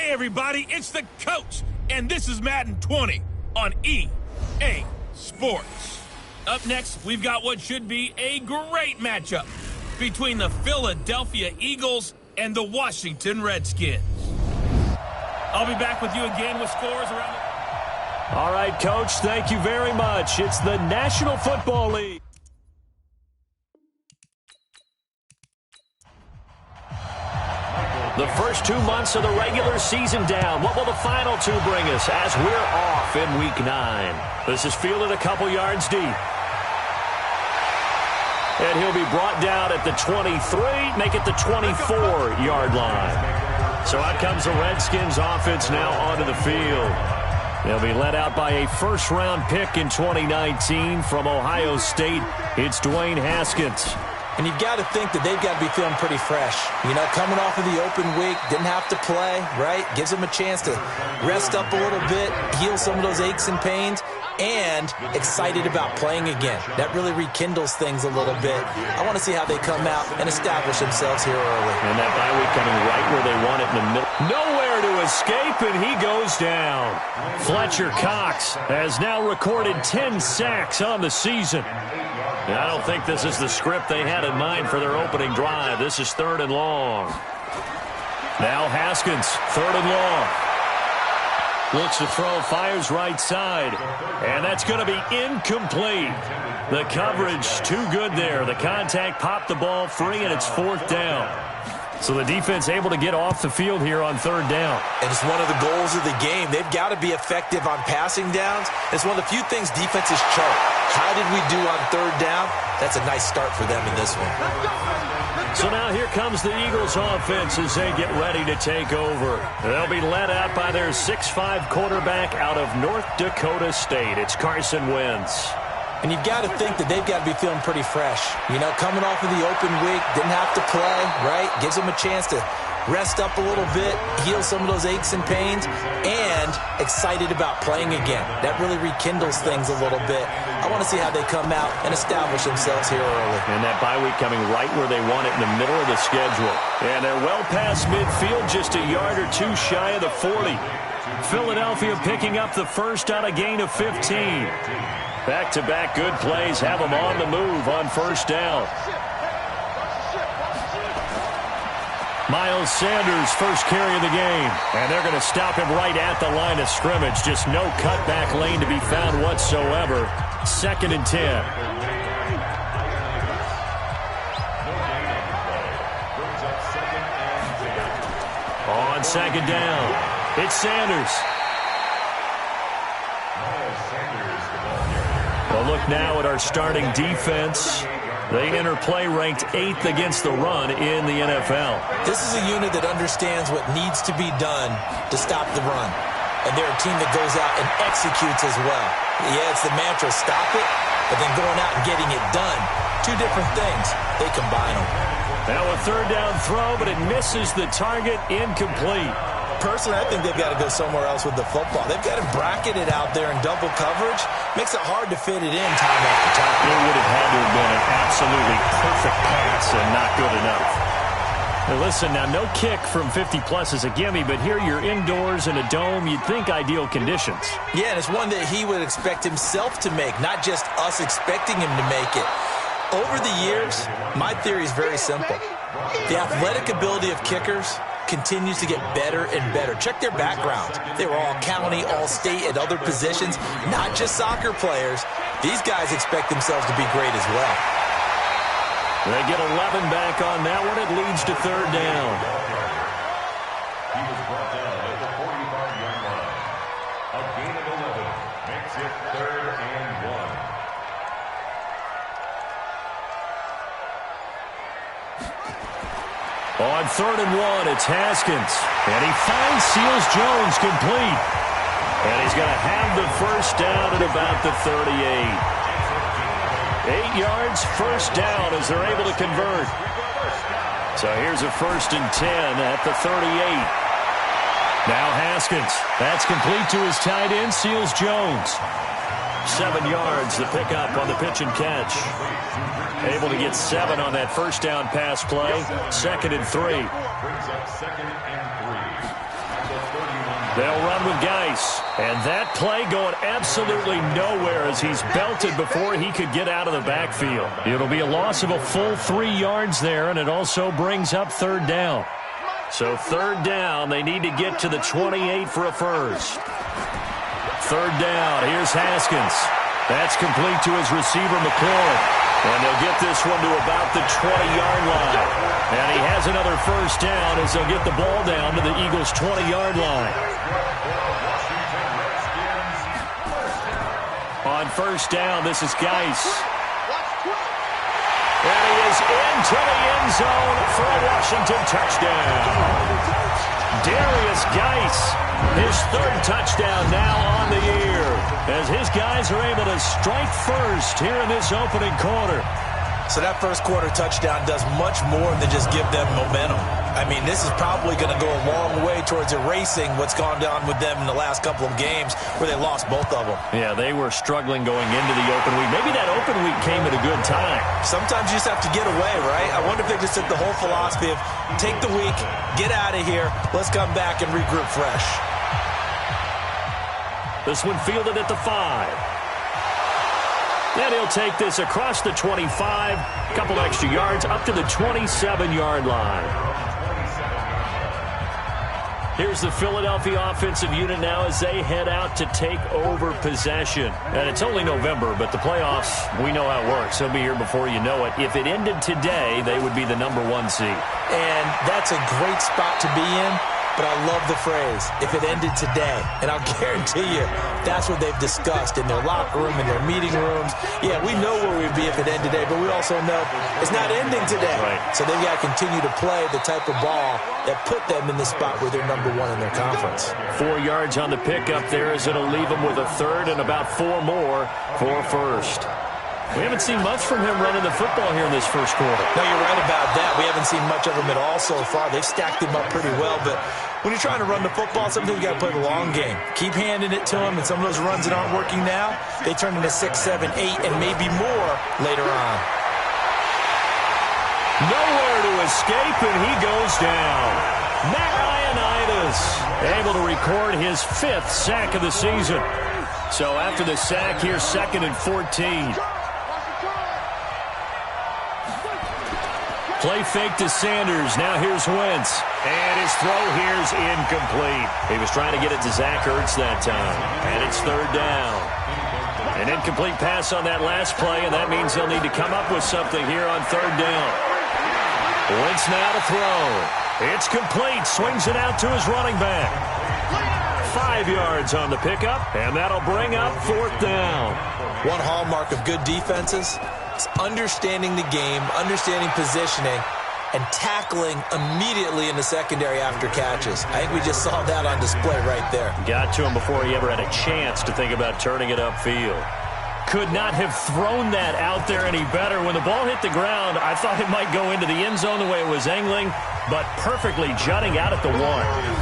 Hey everybody, it's the coach, and this is Madden 20 on EA Sports. Up next, we've got what should be a great matchup between the Philadelphia Eagles and the Washington Redskins. I'll be back with you again with scores around the... All right, Coach, thank you very much. It's the National Football League. The first 2 months of the regular season down. What will the final two bring us as we're off in Week 9? This is fielded a couple yards deep. And he'll be brought down at the 23, make it the 24-yard line. So out comes the Redskins offense now onto the field. They'll be led out by a first-round pick in 2019 from Ohio State. It's Dwayne Haskins. And you've got to think that they've got to be feeling pretty fresh. You know, coming off of the open week, didn't have to play, right? Gives them a chance to rest up a little bit, heal some of those aches and pains, and excited about playing again. That really rekindles things a little bit. I want to see how they come out and establish themselves here early. And that bye week coming right where they want it in the middle. Nowhere to escape, and he goes down. Fletcher Cox has now recorded 10 sacks on the season. I don't think this is the script they had in mind for their opening drive. This is 3rd and long. Now Haskins, 3rd and long. Looks to throw, fires right side. And that's going to be incomplete. The coverage too good there. The contact popped the ball free, and it's 4th down. So the defense able to get off the field here on 3rd down. And it's one of the goals of the game. They've got to be effective on passing downs. It's one of the few things defenses chart. How did we do on 3rd down? That's a nice start for them in this one. So now here comes the Eagles offense as they get ready to take over. They'll be led out by their 6'5" quarterback out of North Dakota State. It's Carson Wentz. And you've got to think that they've got to be feeling pretty fresh. You know, coming off of the open week, didn't have to play, right? Gives them a chance to rest up a little bit, heal some of those aches and pains, and excited about playing again. That really rekindles things a little bit. I want to see how they come out and establish themselves here early. And that bye week coming right where they want it in the middle of the schedule. And they're well past midfield, just a yard or two shy of the 40. Philadelphia picking up the first on a gain of 15. Back-to-back good plays have them on the move on 1st down. Miles Sanders, first carry of the game. And they're going to stop him right at the line of scrimmage. Just no cutback lane to be found whatsoever. 2nd and 10. On 2nd down, it's Sanders. Well, look now at our starting defense. They enter play ranked 8th against the run in the NFL. This is a unit that understands what needs to be done to stop the run. And they're a team that goes out and executes as well. Yeah, it's the mantra, stop it, but then going out and getting it done. Two different things. They combine them. Now a 3rd down throw, but it misses the target, incomplete. Personally, I think they've got to go somewhere else with the football. They've got to bracket it out there in double coverage. Makes it hard to fit it in time after time. It would have had to have been an absolutely perfect pass and not good enough. Now listen, now no kick from 50-plus is a gimme, but here you're indoors in a dome. You'd think ideal conditions. Yeah, and it's one that he would expect himself to make, not just us expecting him to make it. Over the years, my theory is very simple. The athletic ability of kickers continues to get better and better. Check their background. They were all county, all state at other positions, not just soccer players. These guys expect themselves to be great as well. They get 11 back on that one. It leads to 3rd down. He was brought down at the 45-yard line. A gain of 11 makes it 3rd and 1. On 3rd and 1, it's Haskins. And he finds Seals Jones complete. And he's going to have the first down at about the 38. 8 yards, first down as they're able to convert. So here's a 1st and 10 at the 38. Now Haskins. That's complete to his tight end, Seals Jones. 7 yards, the pickup on the pitch and catch. Able to get 7 on that first down pass play. 2nd and 3. Brings up 2nd and 3. They'll run with Geis. And that play going absolutely nowhere as he's belted before he could get out of the backfield. It'll be a loss of a full 3 yards there, and it also brings up third down. So third down, they need to get to the 28 for a first. Third down, here's Haskins. That's complete to his receiver, McLaurin. And they'll get this one to about the 20-yard line. And he has another first down as they'll get the ball down to the Eagles' 20-yard line. On first down, this is Geis. And he is into the end zone for a Washington touchdown. Darius Geis, his third touchdown now on the year, as his guys are able to strike first here in this opening quarter. So that first quarter touchdown does much more than just give them momentum. I mean, this is probably going to go a long way towards erasing what's gone down with them in the last couple of games where they lost both of them. Yeah, they were struggling going into the open week. Maybe that open week came at a good time. Sometimes you just have to get away, right? I wonder if they just took the whole philosophy of take the week, get out of here, let's come back and regroup fresh. This one fielded at the 5. And he'll take this across the 25, a couple extra yards, up to the 27-yard line. Here's the Philadelphia offensive unit now as they head out to take over possession. And it's only November, but the playoffs, we know how it works. They'll be here before you know it. If it ended today, they would be the number 1 seed. And that's a great spot to be in. But I love the phrase, if it ended today. And I'll guarantee you, that's what they've discussed in their locker room, in their meeting rooms. Yeah, we know where we'd be if it ended today, but we also know it's not ending today. Right. So they've got to continue to play the type of ball that put them in the spot where they're number 1 in their conference. 4 yards on the pickup there as it'll leave them with a third and about 4 more for first. We haven't seen much from him running the football here in this first quarter. No, you're right about that. We haven't seen much of him at all so far. They've stacked him up pretty well, but when you're trying to run the football, sometimes you got to play the long game. Keep handing it to him, and some of those runs that aren't working now, they turn into 6, 7, 8, and maybe more later on. Nowhere to escape, and he goes down. Matt Ioannidis able to record his 5th sack of the season. So after the sack, here's 2nd and 14. Play fake to Sanders. Now here's Wentz. And his throw here's incomplete. He was trying to get it to Zach Ertz that time. And it's third down. An incomplete pass on that last play, and that means they'll need to come up with something here on third down. Wentz now to throw. It's complete. Swings it out to his running back. 5 yards on the pickup, and that'll bring up fourth down. One hallmark of good defenses is understanding the game, understanding positioning, and tackling immediately in the secondary after catches. I think we just saw that on display right there. Got to him before he ever had a chance to think about turning it upfield. Could not have thrown that out there any better. When the ball hit the ground, I thought it might go into the end zone the way it was angling, but perfectly jutting out at the 1.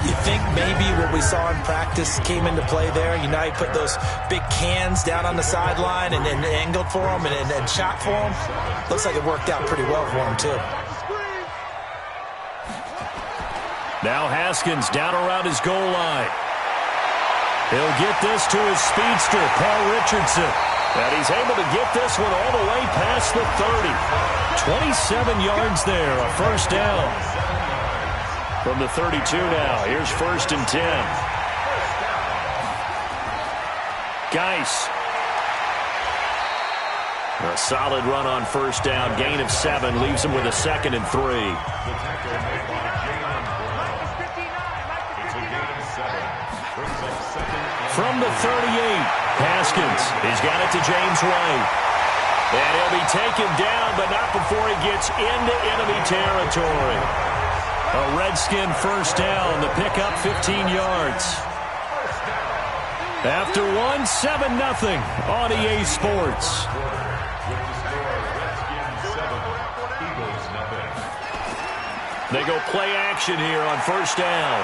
You think maybe what we saw in practice came into play there? You know, he put those big cans down on the sideline and then angled for him and shot for him. Looks like it worked out pretty well for him, too. Now Haskins down around his goal line. He'll get this to his speedster, Paul Richardson. And he's able to get this one all the way past the 30. 27 yards there, a first down. From the 32 now, here's 1st and 10. Geis. A solid run on first down, gain of 7, leaves him with a 2nd and 3. From the 38, Haskins. He's got it to James White. And he'll be taken down, but not before he gets into enemy territory. A Redskin first down. The pickup 15 yards. After 1, 7-0 on EA Sports. They go play action here on first down.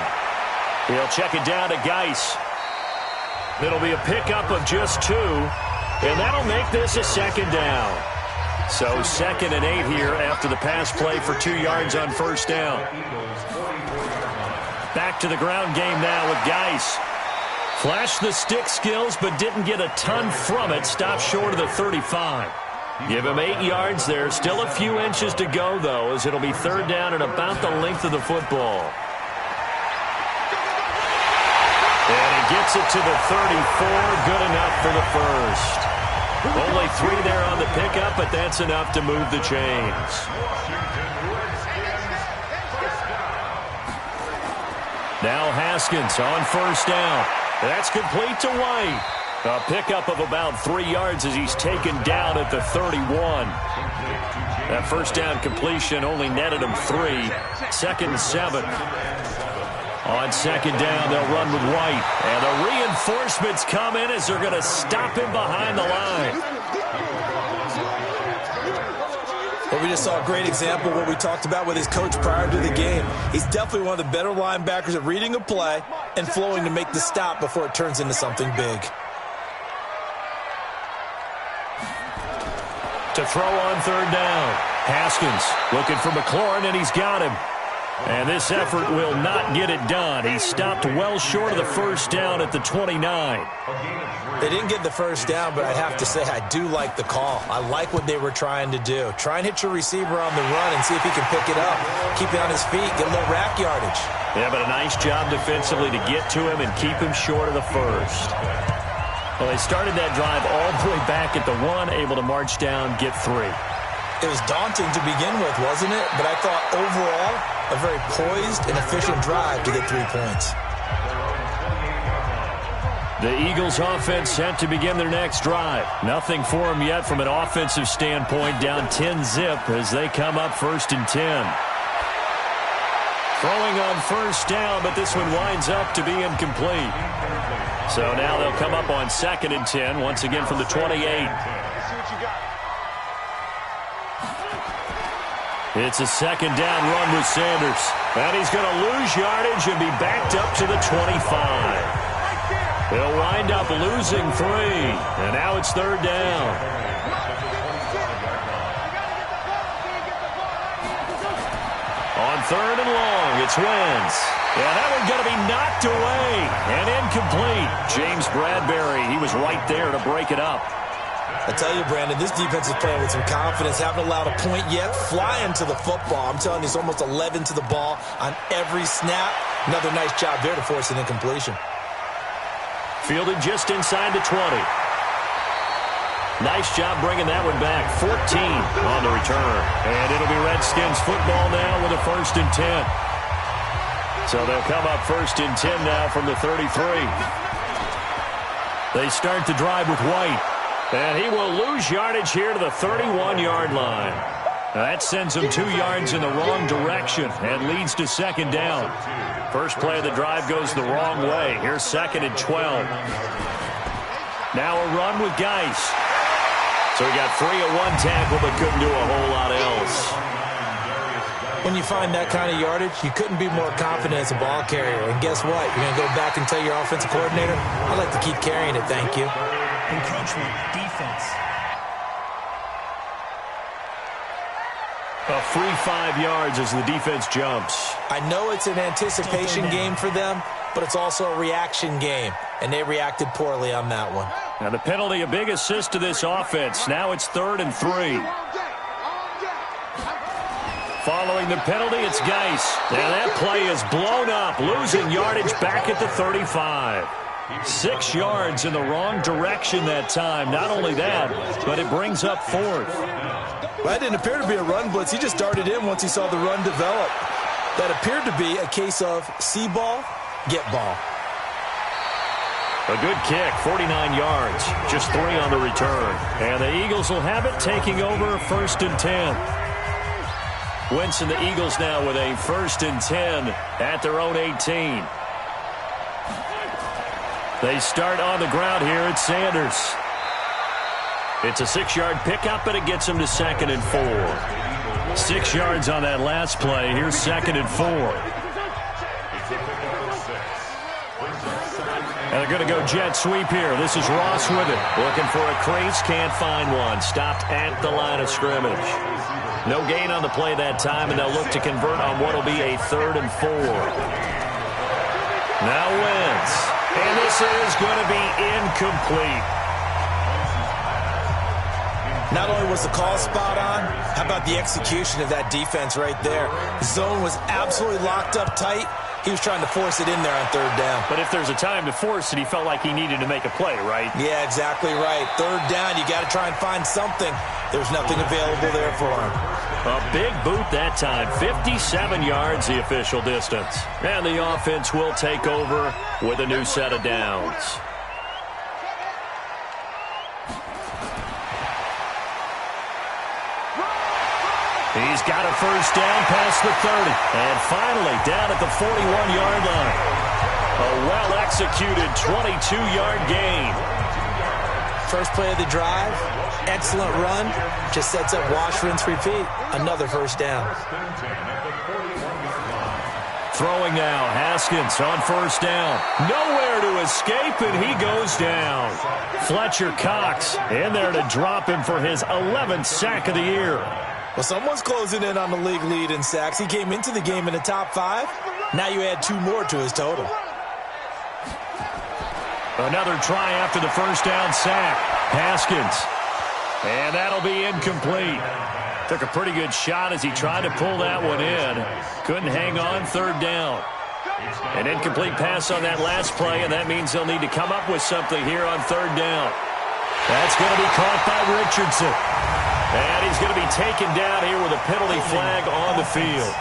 He'll check it down to Geis. It'll be a pickup of just 2, and that'll make this a 2nd down. So 2nd and 8 here after the pass play for 2 yards on first down. Back to the ground game now with Geis. Flashed the stick skills, but didn't get a ton from it. Stopped short of the 35. Give him 8 yards there. Still a few inches to go, though, as it'll be third down and about the length of the football. And he gets it to the 34. Good enough for the first. Only 3 there on the pickup, but that's enough to move the chains. Now Haskins on first down. That's complete to White. A pickup of about 3 yards as he's taken down at the 31. That first down completion only netted him 3. Second and 7. On second down, they'll run with White. And the reinforcements come in as they're going to stop him behind the line. Well, we just saw a great example of what we talked about with his coach prior to the game. He's definitely one of the better linebackers at reading a play and flowing to make the stop before it turns into something big. To throw on third down. Haskins looking for McLaurin, and he's got him. And this effort will not get it done. He stopped well short of the first down at the 29. They didn't get the first down, but I have to say I do like the call. I like what they were trying to do. Try and hit your receiver on the run and see if he can pick it up. Keep it on his feet, get a little rack yardage. Yeah, but a nice job defensively to get to him and keep him short of the first. Well, they started that drive all the way back at the 1, able to march down, get 3. It was daunting to begin with, wasn't it? But I thought overall, a very poised and efficient drive to get 3 points. The Eagles offense set to begin their next drive. Nothing for them yet from an offensive standpoint, down 10-zip as they come up first and 10. Throwing on first down, but this one winds up to be incomplete. So now they'll come up on second and 10, once again from the 28. It's a second down run with Sanders. And he's going to lose yardage and be backed up to the 25. They'll wind up losing 3. And now it's third down. On third and long, it's Wentz. Yeah, that one's going to be knocked away and incomplete. James Bradbury, he was right there to break it up. I tell you, Brandon, this defense is playing with some confidence. Haven't allowed a point yet. Flying to the football. I'm telling you, it's almost 11 to the ball on every snap. Another nice job there to force an incompletion. Fielded just inside the 20. Nice job bringing that one back. 14 on the return. And it'll be Redskins football now with a first and 10. So they'll come up first and 10 now from the 33. They start the drive with White. And he will lose yardage here to the 31-yard line. That sends him 2 yards in the wrong direction and leads to second down. First play of the drive goes the wrong way. Here's second and 12. Now a run with Geis. So he got 3 at 1 tackle, but couldn't do a whole lot else. When you find that kind of yardage, you couldn't be more confident as a ball carrier. And guess what? You're going to go back and tell your offensive coordinator, I'd like to keep carrying it, thank you. Encroachment, defense. A free 5 yards as the defense jumps. I know it's an anticipation game for them, but it's also a reaction game, and they reacted poorly on that one. Now the penalty, a big assist to this offense. Now it's third and 3. Following the penalty, it's Geis. Now that play is blown up, losing yardage back at the 35. 6 yards in the wrong direction that time. Not only that, but it brings up fourth. Well, that didn't appear to be a run blitz. He just darted in once he saw the run develop. That appeared to be a case of see ball, get ball. A good kick, 49 yards, just 3 on the return. And the Eagles will have it, taking over first and 10. Wentz and the Eagles now with a first and 10 at their own 18. They start on the ground here at Sanders. It's a 6-yard pickup, but it gets him to second and 4. 6 yards on that last play. Here's second and 4. And they're going to go jet sweep here. This is Ross with it. Looking for a crease, can't find one. Stopped at the line of scrimmage. No gain on the play that time, and they'll look to convert on what will be a third and 4. Now wins. And this is going to be incomplete. Not only was the call spot on, how about the execution of that defense right there? The zone was absolutely locked up tight. He was trying to force it in there on third down. But if there's a time to force it, he felt like he needed to make a play, right? Yeah, exactly right. Third down, you got to try and find something. There's nothing available there for him. A big boot that time. 57 yards, the official distance. And the offense will take over with a new set of downs. He's got a first down past the 30. And finally, down at the 41-yard line. A well-executed 22-yard gain. First play of the drive, excellent run. Just sets up wash, rinse, repeat. Another first down. Throwing now, Haskins on first down. Nowhere to escape, and he goes down. Fletcher Cox in there to drop him for his 11th sack of the year. Well, someone's closing in on the league lead in sacks. He came into the game in the top 5. Now you add 2 more to his total. Another try after the first down sack. Haskins. And that'll be incomplete. Took a pretty good shot as he tried to pull that one in. Couldn't hang on, third down. An incomplete pass on that last play, and that means they'll need to come up with something here on third down. That's going to be caught by Richardson. And he's going to be taken down here with a penalty flag on the field.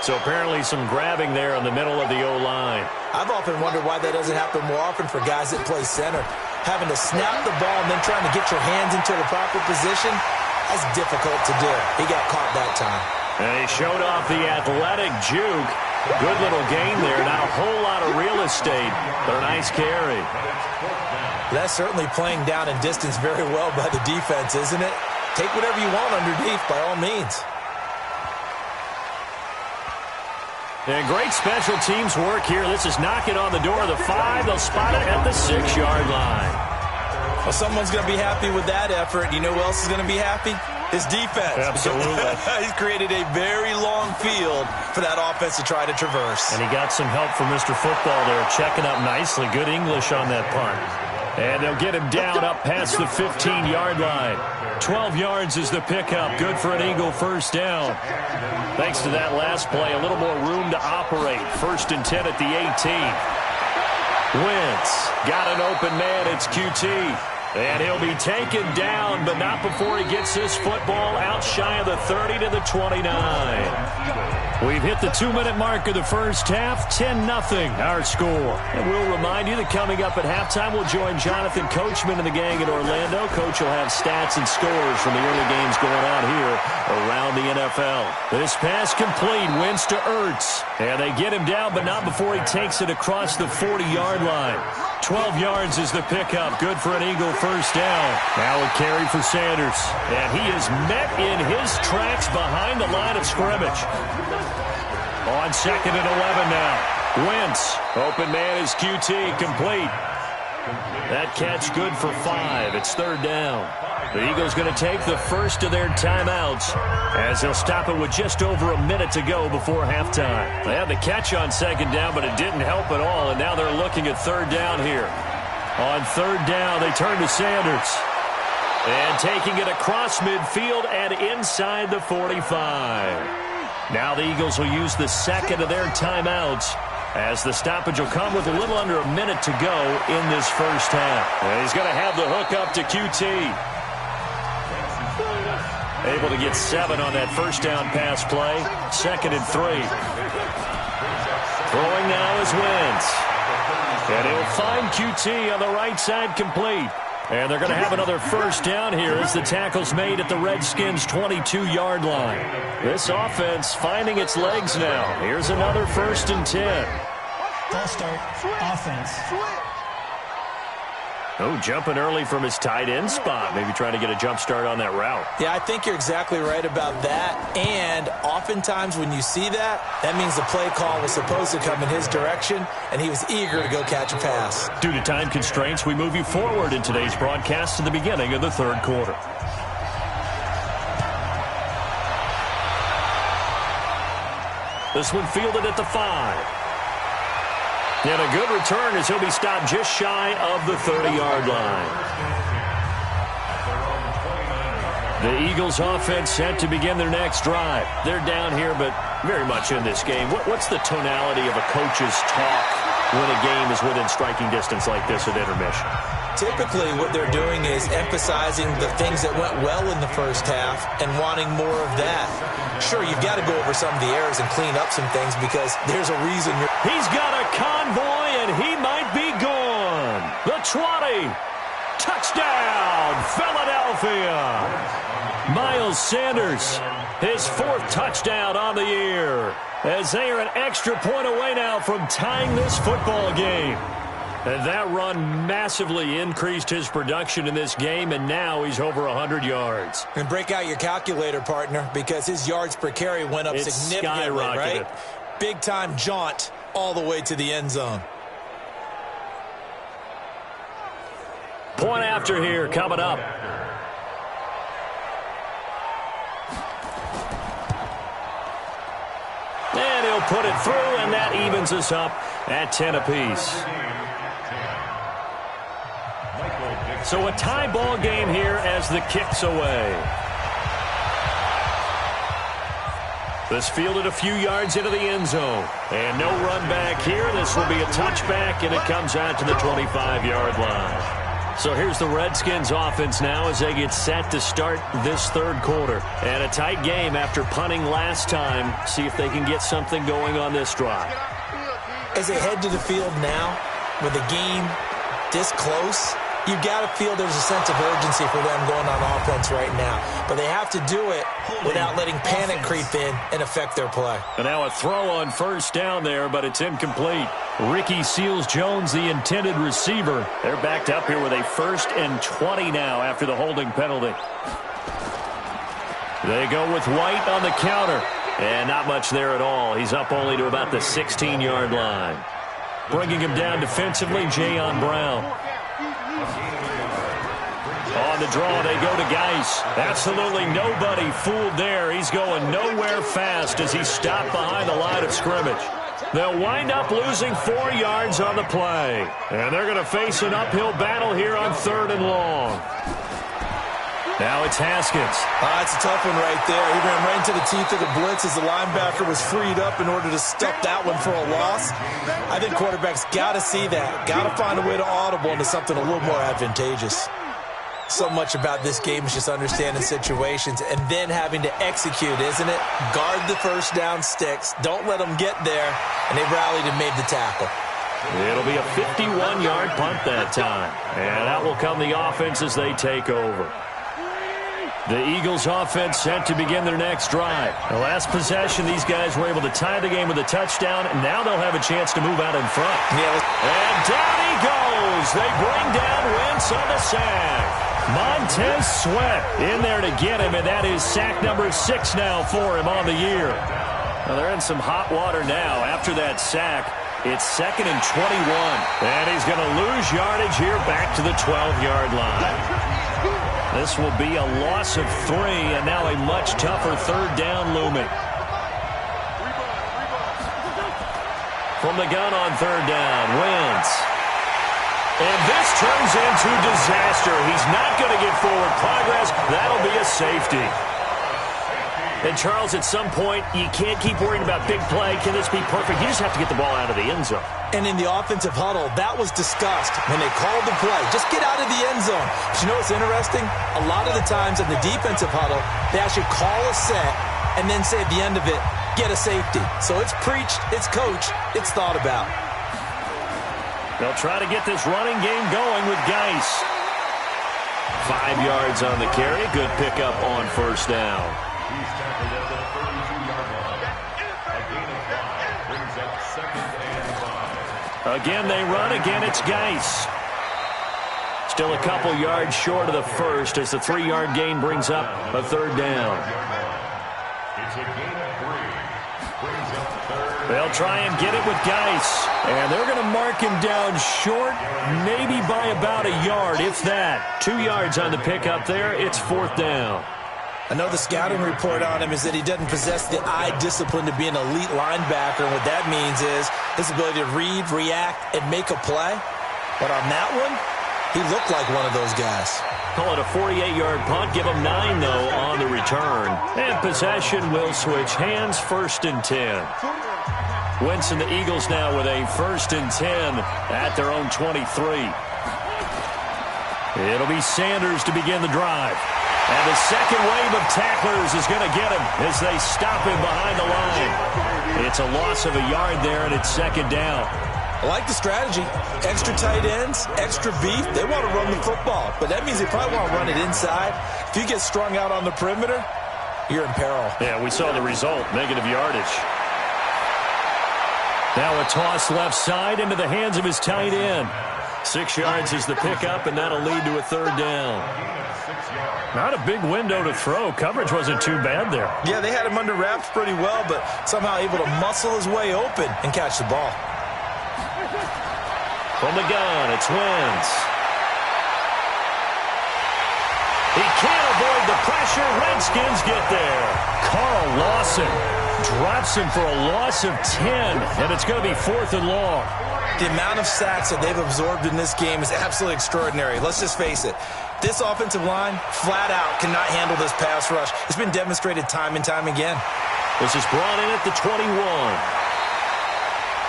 So apparently some grabbing there in the middle of the O-line. I've often wondered why that doesn't happen more often for guys that play center. Having to snap the ball and then trying to get your hands into the proper position, that's difficult to do. He got caught that time. And he showed off the athletic juke. Good little gain there. Not a whole lot of real estate, but a nice carry. That's certainly playing down in distance very well by the defense, isn't it? Take whatever you want underneath by all means. And great special teams work here. This is knocking on the door of the 5. They'll spot it at the 6-yard line. Well, someone's going to be happy with that effort. You know who else is going to be happy? His defense. Absolutely. He's created a very long field for that offense to try to traverse. And he got some help from Mr. Football there, checking up nicely. Good English on that punt. And they'll get him down up past the 15-yard line. 12 yards is the pickup. Good for an Eagle first down. Thanks to that last play, a little more room to operate. 1st and 10 at the 18. Wentz got an open man. It's QT. And he'll be taken down, but not before he gets his football out shy of the 30 to the 29. We've hit the 2-minute mark of the first half. 10-0 our score. And we'll remind you that coming up at halftime, we'll join Jonathan Coachman and the gang in Orlando. Coach will have stats and scores from the early games going on here around the NFL. This pass complete. Wentz to Ertz. And they get him down, but not before he takes it across the 40-yard line. 12 yards is the pickup. Good for an Eagle first down. Now a carry for Sanders. And he is met in his tracks behind the line of scrimmage. On 2nd and 11 now. Wentz. Open man is QT. Complete. That catch good for 5. It's third down. The Eagles going to take the first of their timeouts as they'll stop it with just over a minute to go before halftime. They had the catch on 2nd down, but it didn't help at all, and now they're looking at third down here. On 3rd down, they turn to Sanders. And taking it across midfield and inside the 45. Now the Eagles will use the 2nd of their timeouts as the stoppage will come with a little under a minute to go in this first half. And he's going to have the hook up to QT. Able to get 7 on that first down pass play. 2nd and 3. Throwing now is Wentz. And he'll find QT on the right side complete. And they're going to have another first down here as the tackle's made at the Redskins' 22-yard line. This offense finding its legs now. Here's another 1st and 10. False start, offense. Oh, jumping early from his tight end spot. Maybe trying to get a jump start on that route. Yeah, I think you're exactly right about that. And oftentimes when you see that, that means the play call was supposed to come in his direction, and he was eager to go catch a pass. Due to time constraints, we move you forward in today's broadcast to the beginning of the 3rd quarter. This one fielded at the 5. And a good return as he'll be stopped just shy of the 30-yard line. The Eagles offense set to begin their next drive. They're down here, but very much in this game. What's the tonality of a coach's talk when a game is within striking distance like this at intermission? Typically, what they're doing is emphasizing the things that went well in the first half and wanting more of that. Sure, you've got to go over some of the errors and clean up some things because there's a reason you're... He's got a convoy, and he might be gone. The 20. Touchdown, Philadelphia. Miles Sanders, his 4th touchdown on the year, as they are an extra point away now from tying this football game. And that run massively increased his production in this game, and now he's over 100 yards. And break out your calculator, partner, because his yards per carry went up significantly, right? Big-time jaunt all the way to the end zone. Point after here coming up. And he'll put it through, and that evens us up at 10 apiece. So a tie ball game here as the kick's away. This fielded a few yards into the end zone. And no run back here. This will be a touchback, and it comes out to the 25-yard line. So here's the Redskins offense now as they get set to start this third quarter. And a tight game after punting last time. See if they can get something going on this drive. As they head to the field now, with the game this close, you've got to feel there's a sense of urgency for them going on offense right now. But they have to do it without letting panic creep in and affect their play. And now a throw on first down there, but it's incomplete. Ricky Seals-Jones, the intended receiver. They're backed up here with a 1st and 20 now after the holding penalty. They go with White on the counter. And not much there at all. He's up only to about the 16-yard line. Bringing him down defensively, Jayon Brown. On the draw, they go to Geis. Absolutely nobody fooled there. He's going nowhere fast as he's stopped behind the line of scrimmage. They'll wind up losing 4 yards on the play. And they're going to face an uphill battle here on 3rd and long. Now it's Haskins. That's a tough one right there. He ran right into the teeth of the blitz as the linebacker was freed up in order to stuff that one for a loss. I think quarterbacks got to see that. Got to find a way to audible into something a little more advantageous. So much about this game is just understanding situations and then having to execute, isn't it? Guard the first down sticks. Don't let them get there. And they rallied and made the tackle. It'll be a 51-yard punt that time. And out will come the offense as they take over. The Eagles offense set to begin their next drive. The last possession, these guys were able to tie the game with a touchdown, and now they'll have a chance to move out in front. And down he goes. They bring down Wentz on the sack. Montez Sweat in there to get him, and that is sack number 6 now for him on the year. Well, they're in some hot water now. After that sack, it's 2nd and 21. And he's going to lose yardage here back to the 12-yard line. This will be a loss of 3, and now a much tougher 3rd down looming. From the gun on 3rd down, Wentz. And this turns into disaster. He's not going to get forward progress. That'll be a safety. And, Charles, at some point, you can't keep worrying about big play. Can this be perfect? You just have to get the ball out of the end zone. And in the offensive huddle, that was discussed when they called the play. Just get out of the end zone. But you know what's interesting? A lot of the times in the defensive huddle, they actually call a set and then say at the end of it, get a safety. So it's preached, it's coached, it's thought about. They'll try to get this running game going with Geis. 5 yards on the carry. Good pickup on first down. He's tackled at the 32-yard line. A gain of 5 brings up 2nd and 5. Again, they run. Again, it's Geis. Still a couple yards short of the first as the 3-yard gain brings up a 3rd down. It's a gain of 3. Brings up 3rd. They'll try and get it with Geis. And they're going to mark him down short, maybe by about a yard, if that. 2 yards on the pickup there. It's 4th down. I know the scouting report on him is that he doesn't possess the eye discipline to be an elite linebacker, and what that means is his ability to read, react, and make a play. But on that one, he looked like one of those guys. Call it a 48-yard punt. Give him 9, though, on the return. And possession will switch hands, 1st and 10. Wentz and the Eagles now with a 1st and 10 at their own 23. It'll be Sanders to begin the drive. And the second wave of tacklers is going to get him as they stop him behind the line. It's a loss of a yard there, and it's 2nd down. I like the strategy. Extra tight ends, extra beef. They want to run the football, but that means they probably want to run it inside. If you get strung out on the perimeter, you're in peril. Yeah, we saw the result, negative yardage. Now a toss left side into the hands of his tight end. 6 yards is the pickup, and that'll lead to a 3rd down. Not a big window to throw. Coverage wasn't too bad there. Yeah, they had him under wraps pretty well, but somehow able to muscle his way open and catch the ball. From the gun, it's Wentz. He can't avoid the pressure. Redskins get there. Carl Lawson drops him for a loss of 10, and it's going to be 4th and long. The amount of sacks that they've absorbed in this game is absolutely extraordinary. Let's just face it. This offensive line, flat out, cannot handle this pass rush. It's been demonstrated time and time again. This is brought in at the 21.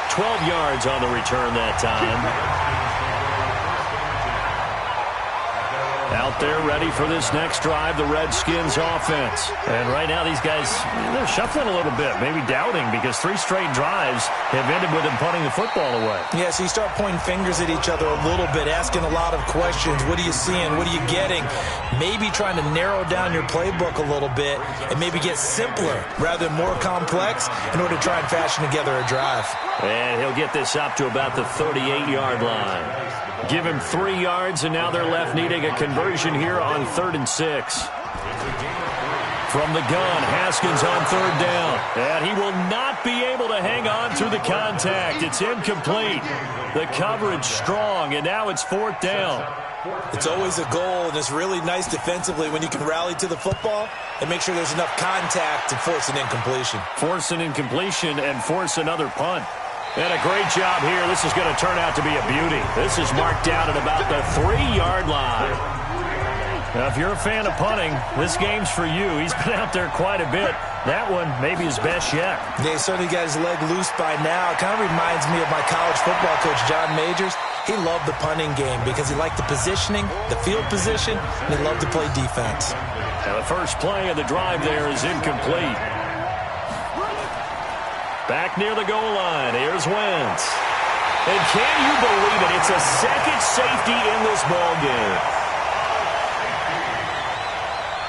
12 yards on the return that time. Out there ready for this next drive, the Redskins offense. And right now these guys, they're shuffling a little bit, maybe doubting, because 3 straight drives have ended with them punting the football away. Yeah, so you start pointing fingers at each other a little bit, asking a lot of questions. What are you seeing? What are you getting? Maybe trying to narrow down your playbook a little bit and maybe get simpler rather than more complex in order to try and fashion together a drive. And he'll get this up to about the 38-yard line. Give him 3 yards, and now they're left needing a conversion here on 3rd and 6. From the gun, Haskins on 3rd down. And he will not be able to hang on through the contact. It's incomplete. The coverage strong, and now it's 4th down. It's always a goal, and it's really nice defensively when you can rally to the football and make sure there's enough contact to force an incompletion. Force an incompletion and force another punt. And a great job here. This is going to turn out to be a beauty. This is marked out at about the 3-yard line. Now, if you're a fan of punting, this game's for you. He's been out there quite a bit. That one maybe his best yet. Yeah, he certainly got his leg loose by now. It kind of reminds me of my college football coach, John Majors. He loved the punting game because he liked the positioning, the field position, and he loved to play defense. Now, the first play of the drive there is incomplete. Back near the goal line, here's Wentz. And can you believe it? It's a second safety in this ball game.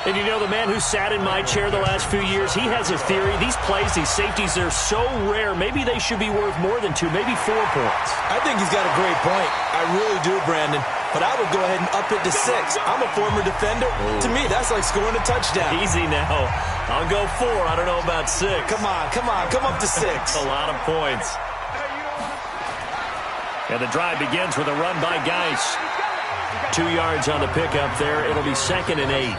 And you know, the man who sat in my chair the last few years, he has a theory. These plays, these safeties, they're so rare. Maybe they should be worth more than 2, maybe 4 points. I think he's got a great point. I really do, Brandon. But I would go ahead and up it to 6. I'm a former defender. Ooh. To me, that's like scoring a touchdown. Easy now. I'll go 4. I don't know about 6. Come on. Come up to 6. A lot of points. And the drive begins with a run by Geis. 2 yards on the pickup there. It'll be 2nd and 8.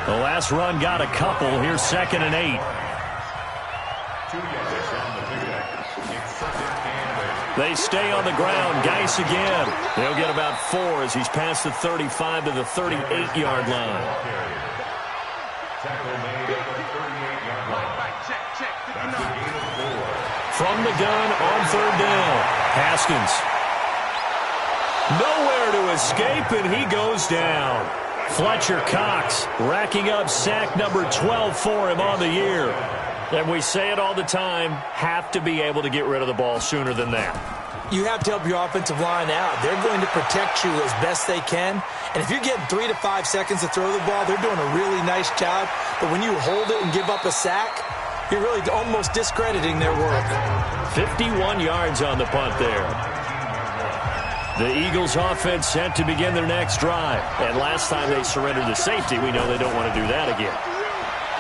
The last run got a couple. Here's 2nd and 8. They stay on the ground. Geis again. They'll get about 4 as he's past the 35 to the 38-yard line. From the gun on 3rd down. Haskins. Nowhere to escape, and he goes down. Fletcher Cox racking up sack number 12 for him on the year. And we say it all the time, have to be able to get rid of the ball sooner than that. You have to help your offensive line out. They're going to protect you as best they can. And if you're getting 3 to 5 seconds to throw the ball, they're doing a really nice job. But when you hold it and give up a sack, you're really almost discrediting their work. 51 yards on the punt there. The Eagles offense set to begin their next drive. And last time they surrendered the safety, we know they don't want to do that again.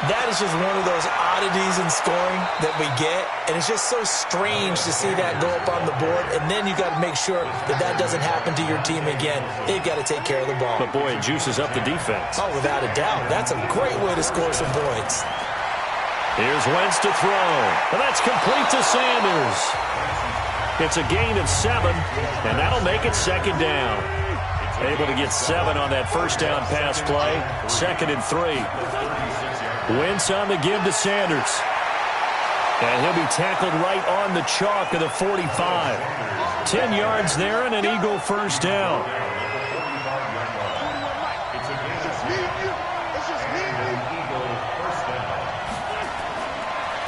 That is just one of those oddities in scoring that we get, and it's just so strange to see that go up on the board, and then you got to make sure that that doesn't happen to your team again. They've got to take care of the ball. But, boy, it juices up the defense. Oh, without a doubt. That's a great way to score some points. Here's Wentz to throw, and that's complete to Sanders. It's a gain of 7, and that'll make it second down. Able to get 7 on that first down pass play. 2nd and 3. Wentz on the give to Sanders. And he'll be tackled right on the chalk of the 45. 10 yards there and an Eagle first down.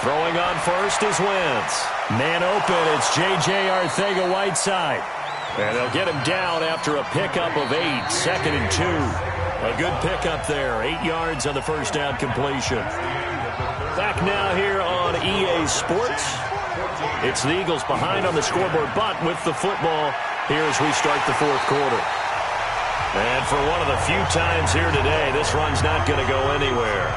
Throwing on first is Wentz. Man open, it's J.J. Arcega-Whiteside. And they'll get him down after a pickup of 8, 2nd and 2. A good pickup there, 8 yards on the first down completion. Back now here on EA Sports. It's the Eagles behind on the scoreboard, but with the football here as we start the 4th quarter. And for one of the few times here today, this run's not going to go anywhere.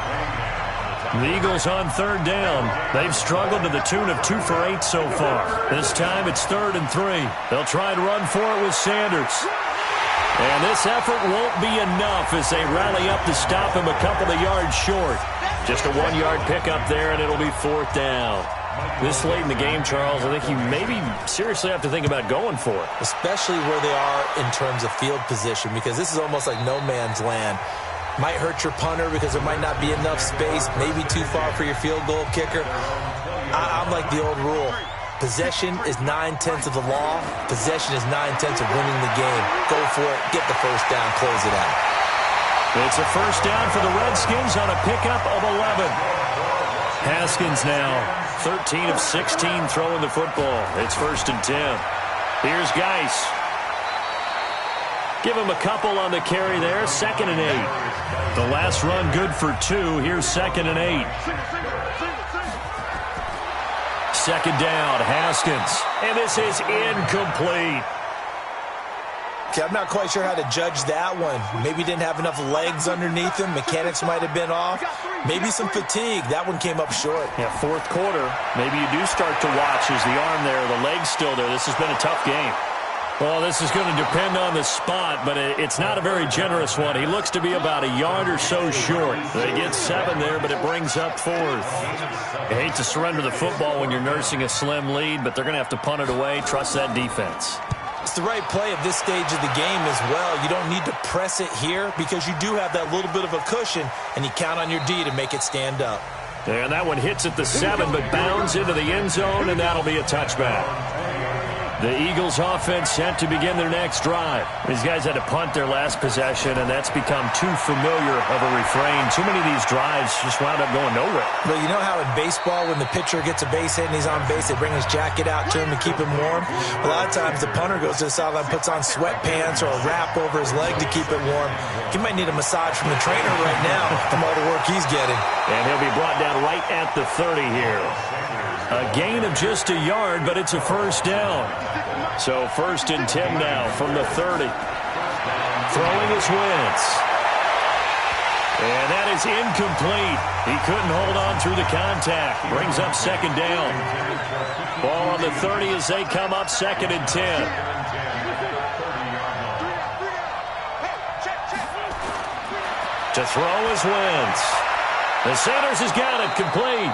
The Eagles on 3rd down. They've struggled to the tune of 2 for 8 so far. This time it's 3rd and 3. They'll try and run for it with Sanders. And this effort won't be enough as they rally up to stop him a couple of yards short. Just a 1-yard pickup there, and it'll be 4th down. This late in the game, Charles, I think you maybe seriously have to think about going for it. Especially where they are in terms of field position, because this is almost like no man's land. Might hurt your punter because there might not be enough space, maybe too far for your field goal kicker. I'm like the old rule. Possession is 9/10 of the law. Possession is 9/10 of winning the game. Go for it. Get the first down. Close it out. It's a first down for the Redskins on a pickup of 11. Haskins now 13 of 16 throwing the football. It's 1st and 10. Here's Geis. Give him a couple on the carry there. 2nd and 8. The last run good for 2. Here's 2nd and 8. 2nd down, Haskins. And this is incomplete. Okay, I'm not quite sure how to judge that one. Maybe didn't have enough legs underneath him. Mechanics might have been off. Maybe some fatigue. That one came up short. Yeah, 4th quarter. Maybe you do start to watch. Is the arm there, the leg's still there. This has been a tough game. Well, this is going to depend on the spot, but it's not a very generous one. He looks to be about a yard or so short. They get 7 there, but it brings up 4th. You hate to surrender the football when you're nursing a slim lead, but they're going to have to punt it away. Trust that defense. It's the right play at this stage of the game as well. You don't need to press it here because you do have that little bit of a cushion, and you count on your D to make it stand up. And that one hits at the 7, but bounds into the end zone, and that'll be a touchback. The Eagles offense set to begin their next drive. These guys had to punt their last possession, and that's become too familiar of a refrain. Too many of these drives just wound up going nowhere. Well, you know how in baseball when the pitcher gets a base hit and he's on base, they bring his jacket out to him to keep him warm? A lot of times the punter goes to the sideline, puts on sweatpants or a wrap over his leg to keep it warm. He might need a massage from the trainer right now from all the work he's getting. And he'll be brought down right at the 30 here. A gain of just a yard, but it's a first down. So 1st and 10 now from the 30. Throwing is Wentz. And that is incomplete. He couldn't hold on through the contact. Brings up 2nd down. Ball on the 30 as they come up 2nd and 10. To throw is Wentz. The Sanders has got it complete.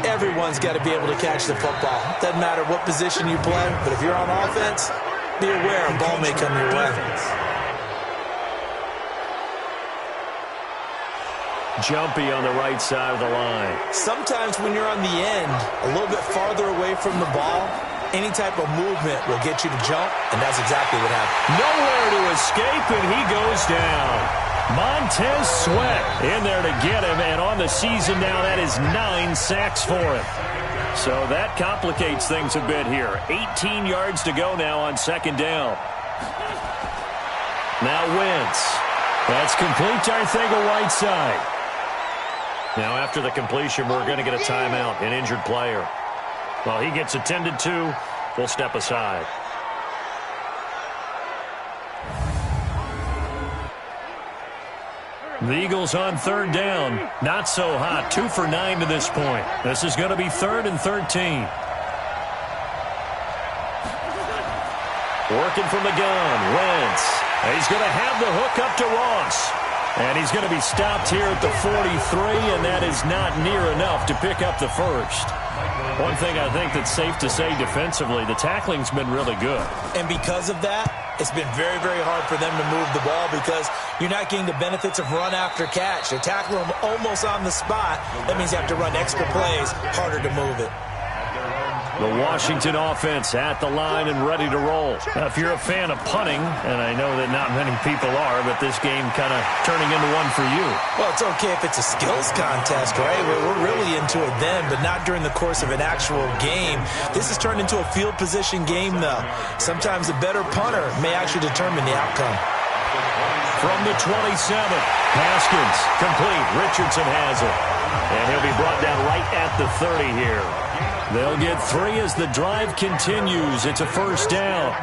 Everyone's got to be able to catch the football. Doesn't matter what position you play, but if you're on offense, be aware a ball may come your way. Jumpy on the right side of the line. Sometimes when you're on the end, a little bit farther away from the ball, any type of movement will get you to jump, and that's exactly what happened. Nowhere to escape, and he goes down. Montez Sweat in there to get him, and on the season now, that is 9 sacks for him. So that complicates things a bit here. 18 yards to go now on 2nd down. Now Wentz. That's complete to Arcega-Whiteside. Now after the completion, we're going to get a timeout, an injured player. While he gets attended to, we'll step aside. The Eagles on third down. Not so hot. 2 for 9 to this point. This is going to be 3rd and 13. Working from the gun. Wentz. He's going to have the hook up to Ross. And he's going to be stopped here at the 43, and that is not near enough to pick up the first. One thing I think that's safe to say defensively, the tackling's been really good. And because of that, it's been very, very hard for them to move the ball because you're not getting the benefits of run after catch. They tackle them almost on the spot. That means you have to run extra plays, harder to move it. The Washington offense at the line and ready to roll. Now, if you're a fan of punting, and I know that not many people are, but this game kind of turning into one for you. Well, it's okay if it's a skills contest, right? We're really into it then, but not during the course of an actual game. This has turned into a field position game, though. Sometimes a better punter may actually determine the outcome. From the 27, Haskins, complete. Richardson has it. And he'll be brought down right at the 30 here. They'll get 3 as the drive continues. It's a first down.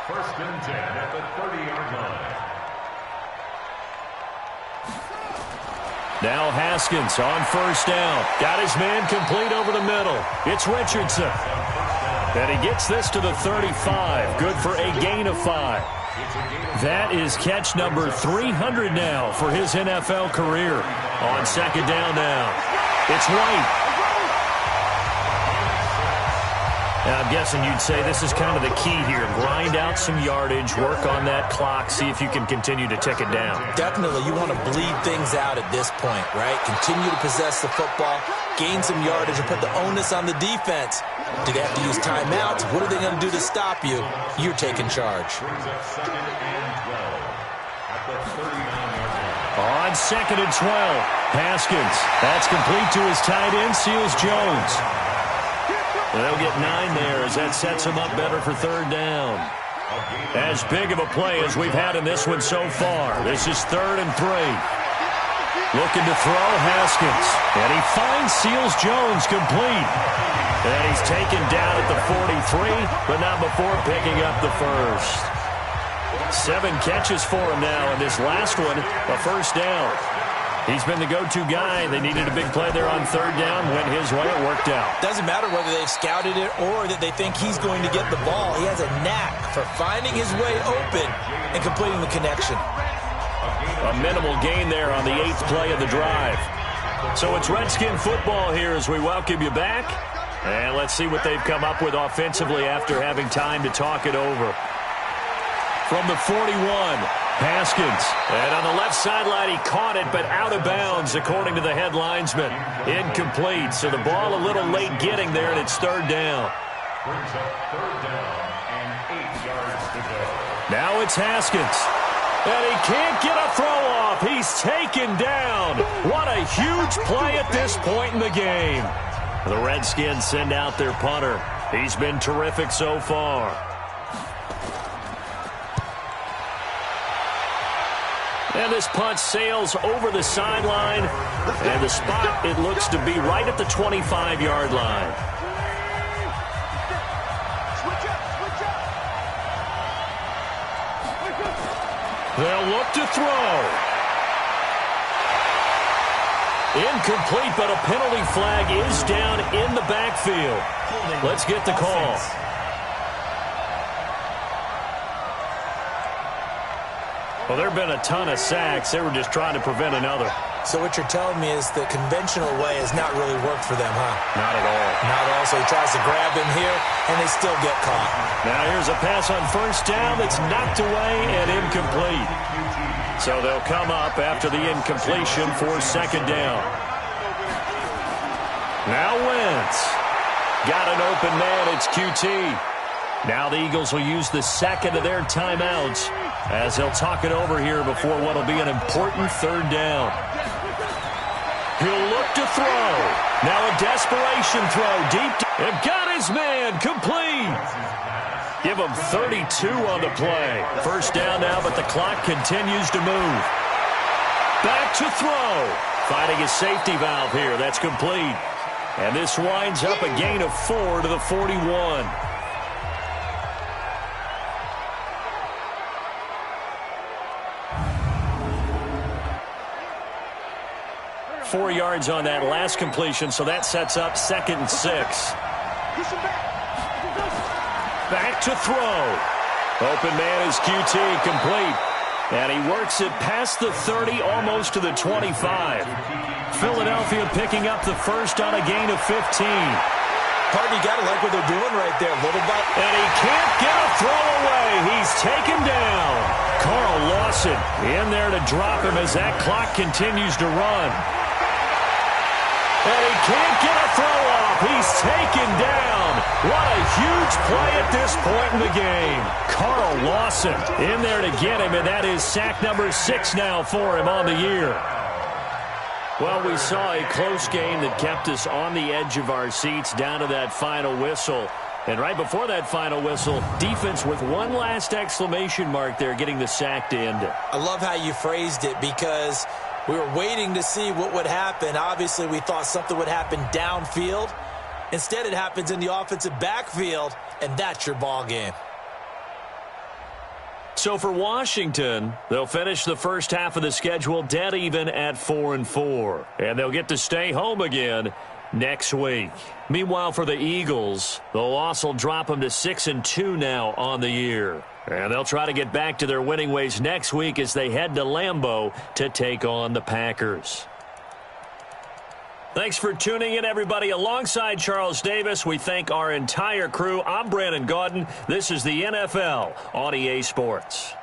First and 10 at the 30-yard line. Now Haskins on first down. Got his man complete over the middle. It's Richardson. And he gets this to the 35. Good for a gain of 5. That is catch number 300 now for his NFL career. On second down now. It's White. Now, I'm guessing you'd say this is kind of the key here. Grind out some yardage, work on that clock, see if you can continue to tick it down. Definitely, you want to bleed things out at this point, right? Continue to possess the football, gain some yardage, and put the onus on the defense. Do they have to use timeouts? What are they going to do to stop you? You're taking charge. On second and 12, Haskins. That's complete to his tight end, Seals Jones. They'll get 9 there as that sets him up better for third down. As big of a play as we've had in this one so far. This is 3rd and 3. Looking to throw, Haskins. And he finds Seals Jones complete. And he's taken down at the 43, but not before picking up the first. 7 catches for him now, and this last one, a first down. He's been the go-to guy. They needed a big play there on third down. Went his way. It worked out. Doesn't matter whether they've scouted it or that they think he's going to get the ball. He has a knack for finding his way open and completing the connection. A minimal gain there on the 8th play of the drive. So it's Redskin football here as we welcome you back. And let's see what they've come up with offensively after having time to talk it over. From the 41, Haskins. And on the left sideline, he caught it, but out of bounds, according to the head linesman. Incomplete. So the ball a little late getting there, and it's third down. Brings up third down and 8 yards to go. Now it's Haskins. And he can't get a throw off. He's taken down. What a huge play at this point in the game. The Redskins send out their punter. He's been terrific so far. And this punt sails over the sideline. And the spot, it looks to be right at the 25-yard line. They'll look to throw. Incomplete, but a penalty flag is down in the backfield. Let's get the call. Well, there have been a ton of sacks. They were just trying to prevent another. So what you're telling me is the conventional way has not really worked for them, huh? Not at all. Not at all. So he tries to grab him here, and they still get caught. Now here's a pass on first down that's knocked away and incomplete. So they'll come up after the incompletion for second down. Now Wentz. Got an open man. It's QT. Now the Eagles will use the second of their timeouts as they'll talk it over here before what will be an important third down. He'll look to throw. Now a desperation throw deep. And got his man complete. Give him 32 on the play. First down now, but the clock continues to move. Back to throw. Finding his safety valve here. That's complete. And this winds up a gain of 4 to the 41. 4 yards on that last completion, so that sets up 2nd and 6. Back to throw. Open man is QT, complete. And he works it past the 30, almost to the 25. Philadelphia picking up the first on a gain of 15. Partner, you got to like what they're doing right there. Little bit. And he can't get a throw away. He's taken down. Carl Lawson in there to drop him as that clock continues to run. And he can't get a throw off. He's taken down. What a huge play at this point in the game. Carl Lawson in there to get him, and that is sack number 6 now for him on the year. Well, we saw a close game that kept us on the edge of our seats down to that final whistle. And right before that final whistle, defense with one last exclamation mark there, getting the sack to end it. I love how you phrased it, because we were waiting to see what would happen. Obviously, we thought something would happen downfield. Instead, it happens in the offensive backfield, and that's your ball game. So for Washington, they'll finish the first half of the schedule dead even at 4-4. And they'll get to stay home again next week. Meanwhile, for the Eagles, the loss will drop them to 6-2 now on the year. And they'll try to get back to their winning ways next week as they head to Lambeau to take on the Packers. Thanks for tuning in, everybody. Alongside Charles Davis, we thank our entire crew. I'm Brandon Gaudin. This is the NFL on EA Sports.